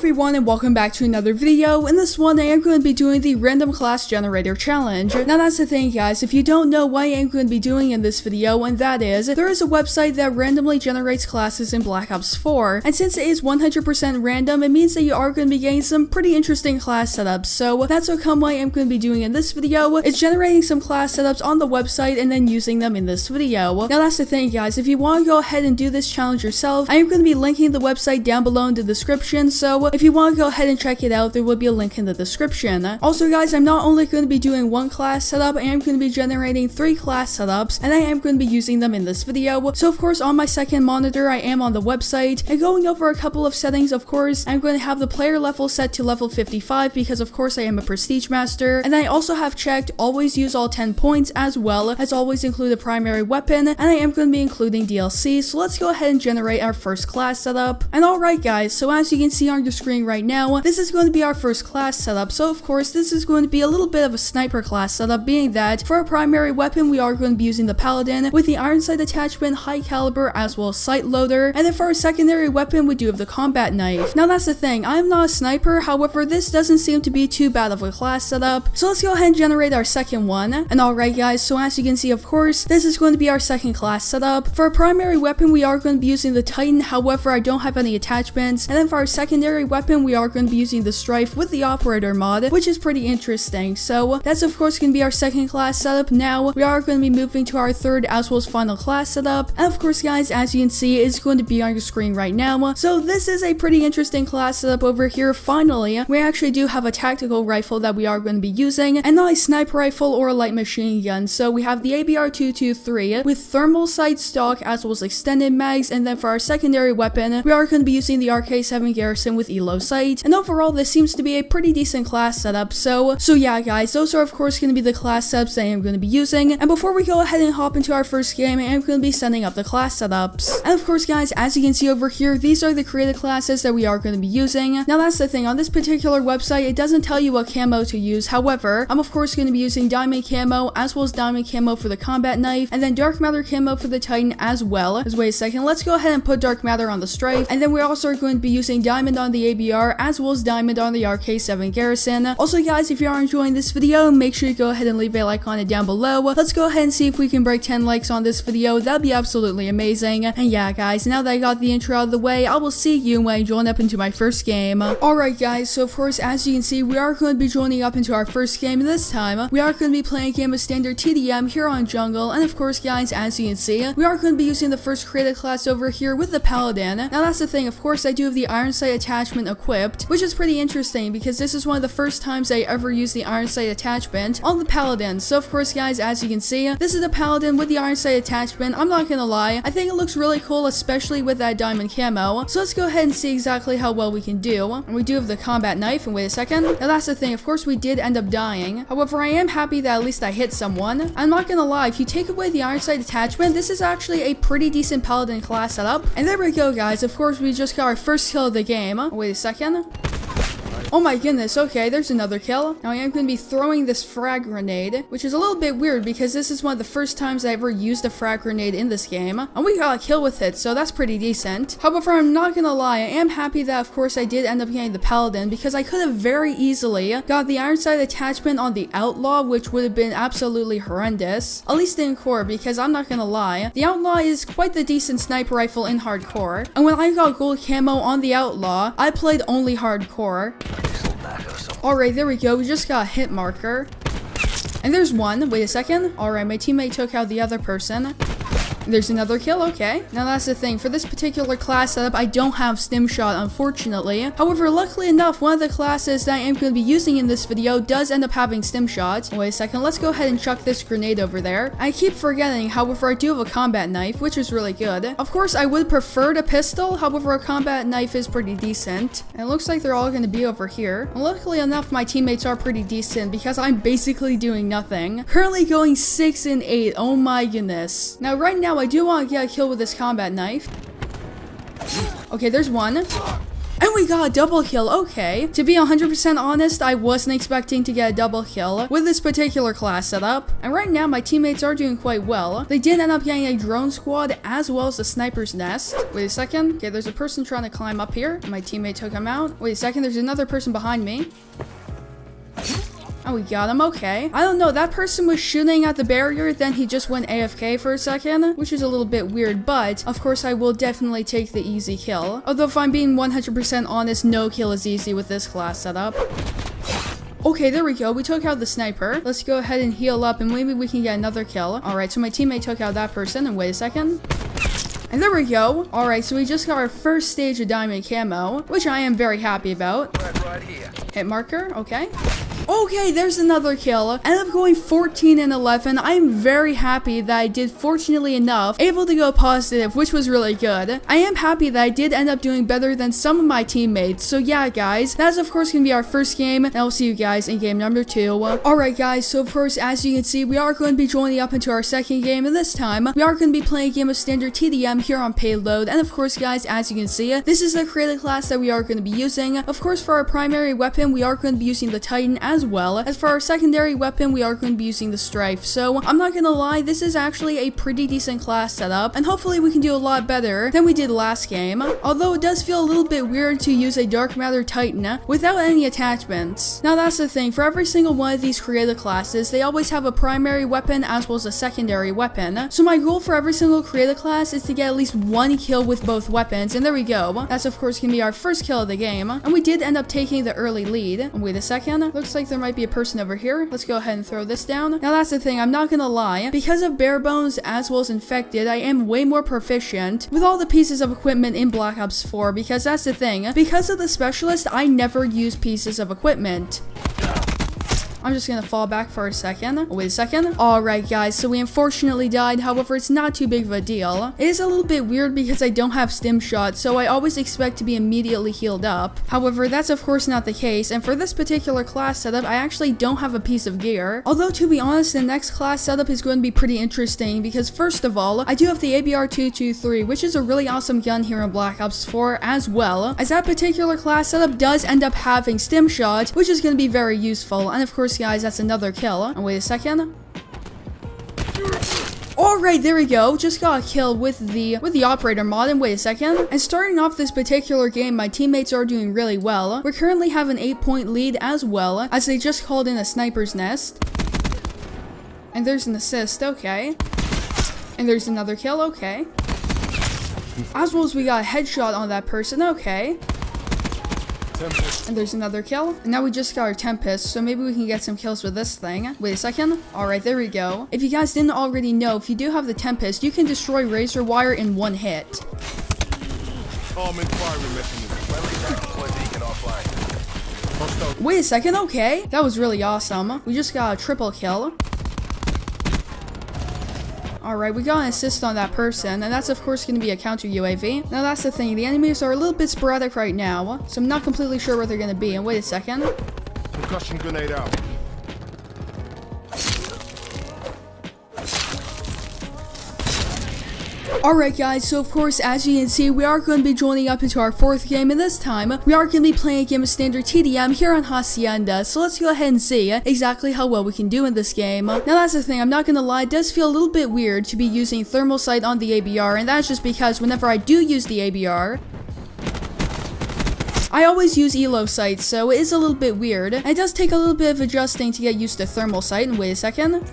everyone and welcome back to another video. In this one I am going to be doing the random class generator challenge. Now that's the thing guys, if you don't know what I am going to be doing in this video, and that is, there is a website that randomly generates classes in Black Ops 4, and since it is 100% random, it means that you are going to be getting some pretty interesting class setups. So that's what I am going to be doing in this video, is generating some class setups on the website and then using them in this video. Now that's the thing guys, if you want to go ahead and do this challenge yourself, I am going to be linking the website down below in the description, so if you want to go ahead and check it out, there will be a link in the description. Also guys, I'm not only going to be doing one class setup, I am going to be generating 3 class setups, and I am going to be using them in this video. So of course on my second monitor I am on the website, and going over a couple of settings, of course, I'm going to have the player level set to level 55 because of course I am a prestige master, and I also have checked always use all 10 points as well as always include a primary weapon, and I am going to be including DLC. So let's go ahead and generate our first class setup. And alright guys, so as you can see on your screen right now, this is going to be our first class setup. So of course this is going to be a little bit of a sniper class setup, being that for our primary weapon we are going to be using the paladin with the iron sight attachment, high caliber, as well as sight loader, and then for our secondary weapon we do have the combat knife. Now that's the thing, I am not a sniper, however this doesn't seem to be too bad of a class setup, so let's go ahead and generate our second one. And alright guys, so as you can see, of course this is going to be our second class setup. For our primary weapon we are going to be using the Titan, however I don't have any attachments, and then for our secondary weapon we are going to be using the Strife with the operator mod, which is pretty interesting. So that's of course going to be our second class setup. Now we are going to be moving to our third as well as final class setup, and of course guys, as you can see, it's going to be on your screen right now. So this is a pretty interesting class setup over here. Finally, we actually do have a tactical rifle that we are going to be using, and not a sniper rifle or a light machine gun. So we have the ABR-223 with thermal sight stock as well as extended mags, and then for our secondary weapon we are going to be using the RK-7 Garrison with ELO sight. And overall this seems to be a pretty decent class setup. So yeah guys, those are of course going to be the class setups that I am going to be using. And before we go ahead and hop into our first game, I am going to be setting up the class setups. And of course guys, as you can see over here, these are the created classes that we are going to be using. Now that's the thing, on this particular website it doesn't tell you what camo to use. However, I'm of course going to be using diamond camo as well as diamond camo for the combat knife, and then dark matter camo for the Titan as well. Wait a second, let's go ahead and put dark matter on the Strife, and then we're also going to be using diamond on the ABR as well as diamond on the RK-7 Garrison. Also guys, if you are enjoying this video, make sure you go ahead and leave a like on it down below. Let's go ahead and see if we can break 10 likes on this video. That'd be absolutely amazing. And yeah guys, now that I got the intro out of the way, I will see you when I join up into my first game. Alright guys, so of course as you can see, we are going to be joining up into our first game, and this time we are going to be playing a game of standard TDM here on jungle. And of course guys, as you can see, we are going to be using the first created class over here with the paladin. Now that's the thing, of course I do have the iron sight attachment equipped, which is pretty interesting because this is one of the first times I ever used the iron sight attachment on the paladin. So of course guys, as you can see, this is the paladin with the iron sight attachment. I'm not gonna lie, I think it looks really cool, especially with that diamond camo. So let's go ahead and see exactly how well we can do. And we do have the combat knife, and wait a second, now that's the thing, of course we did end up dying. However, I am happy that at least I hit someone. I'm not gonna lie, if you take away the iron sight attachment, this is actually a pretty decent paladin class setup. And there we go guys, of course we just got our first kill of the game. Wait a second. Oh my goodness, okay, there's another kill. Now I am going to be throwing this frag grenade, which is a little bit weird because this is one of the first times I ever used a frag grenade in this game. And we got a kill with it, so that's pretty decent. However, I'm not gonna lie, I am happy that of course I did end up getting the paladin, because I could have very easily got the iron sight attachment on the outlaw, which would have been absolutely horrendous. At least in core, because I'm not gonna lie, the outlaw is quite the decent sniper rifle in hardcore. And when I got gold camo on the outlaw, I played only hardcore. Alright, there we go, we just got a hit marker. And there's one, wait a second. Alright, my teammate took out the other person. There's another kill, okay. Now that's the thing, for this particular class setup, I don't have stim shot, unfortunately. However, luckily enough, one of the classes that I am going to be using in this video does end up having stim shot. Wait a second, let's go ahead and chuck this grenade over there. I keep forgetting, however, I do have a combat knife, which is really good. Of course, I would prefer a pistol, however, a combat knife is pretty decent. And it looks like they're all going to be over here. And luckily enough, my teammates are pretty decent because I'm basically doing nothing. Currently going 6 and 8, oh my goodness. Now, right now, I do want to get a kill with this combat knife. Okay, there's one. And we got a double kill, okay. To be 100% honest, I wasn't expecting to get a double kill with this particular class setup. And right now, my teammates are doing quite well. They did end up getting a drone squad as well as a sniper's nest. Wait a second. Okay, there's a person trying to climb up here. My teammate took him out. Wait a second, there's another person behind me. Oh, we got him, okay. I don't know, that person was shooting at the barrier, then he just went AFK for a second, which is a little bit weird, but of course I will definitely take the easy kill. Although if I'm being 100% honest, no kill is easy with this class setup. Okay, there we go. We took out the sniper. Let's go ahead and heal up and maybe we can get another kill. Alright, so my teammate took out that person, and wait a second. And there we go. Alright, so we just got our first stage of diamond camo, which I am very happy about. Right here. Hit marker, okay. Okay, there's another kill. Ended up going 14 and 11. I am very happy that I did, fortunately enough, able to go positive, which was really good. I am happy that I did end up doing better than some of my teammates. So yeah, guys, that's of course gonna be our first game, and I'll see you guys in game number 2. Alright guys, so of course, as you can see, we are going to be joining up into our second game, and this time, we are going to be playing a game of standard TDM here on Payload. And of course, guys, as you can see, this is the creative class that we are going to be using. Of course, for our primary weapon, we are going to be using the Titan as well. As for our secondary weapon, we are going to be using the Strife. So I'm not gonna lie, this is actually a pretty decent class setup, and hopefully we can do a lot better than we did last game. Although it does feel a little bit weird to use a Dark Matter Titan without any attachments. Now that's the thing, for every single one of these creative classes, they always have a primary weapon as well as a secondary weapon. So my goal for every single creative class is to get at least one kill with both weapons, and there we go. That's of course gonna be our first kill of the game, and we did end up taking the early lead. And wait a second, looks like there might be a person over here. Let's go ahead and throw this down. Now that's the thing, I'm not gonna lie, because of bare bones as well as infected, I am way more proficient with all the pieces of equipment in Black Ops 4, because that's the thing, because of the specialist, I never use pieces of equipment. I'm just gonna fall back for a second. Wait a second. Alright guys, so we unfortunately died, however it's not too big of a deal. It is a little bit weird because I don't have stim shot, so I always expect to be immediately healed up. However, that's of course not the case, and for this particular class setup, I actually don't have a piece of gear. Although to be honest, the next class setup is going to be pretty interesting because first of all, I do have the ABR-223, which is a really awesome gun here in Black Ops 4 as well, as that particular class setup does end up having stim shot, which is going to be very useful, and of course guys, that's another kill. And wait a second. Alright, there we go. Just got a kill with the operator mod, and wait a second. And starting off this particular game, my teammates are doing really well. We currently have an 8-point lead as well, as they just called in a sniper's nest. And there's an assist, okay. And there's another kill, okay. As well as we got a headshot on that person, okay. And there's another kill. And now we just got our Tempest, so maybe we can get some kills with this thing. Wait a second. Alright, there we go. If you guys didn't already know, if you do have the Tempest, you can destroy razor wire in one hit. Wait a second, okay. That was really awesome. We just got a triple kill. Alright, we got an assist on that person, and that's of course going to be a counter UAV. Now that's the thing, the enemies are a little bit sporadic right now, so I'm not completely sure where they're going to be. And wait a second. Concussion grenade out. Alright guys, so of course, as you can see, we are going to be joining up into our fourth game, and this time, we are going to be playing a game of standard TDM here on Hacienda, so let's go ahead and see exactly how well we can do in this game. Now that's the thing, I'm not going to lie, it does feel a little bit weird to be using thermal sight on the ABR, and that's just because whenever I do use the ABR, I always use ELO sight, so it is a little bit weird. It does take a little bit of adjusting to get used to thermal sight, and wait a second.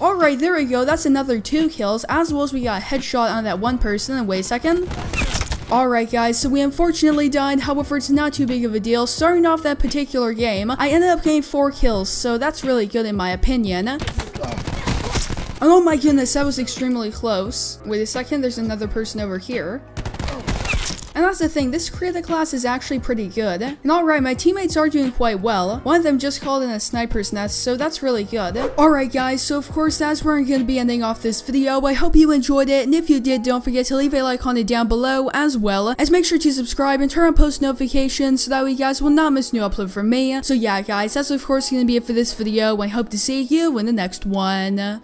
Alright, there we go, that's another 2 kills, as well as we got a headshot on that one person, and wait a second. Alright guys, so we unfortunately died, however it's not too big of a deal. Starting off that particular game, I ended up getting 4 kills, so that's really good in my opinion. Oh my goodness, that was extremely close. Wait a second, there's another person over here. And that's the thing, this creative class is actually pretty good. And alright, my teammates are doing quite well. One of them just called in a sniper's nest, so that's really good. Alright guys, so of course that's where I'm going to be ending off this video. I hope you enjoyed it, and if you did, don't forget to leave a like on it down below, as well as make sure to subscribe and turn on post notifications so that way you guys will not miss a new upload from me. So yeah guys, that's of course going to be it for this video. I hope to see you in the next one.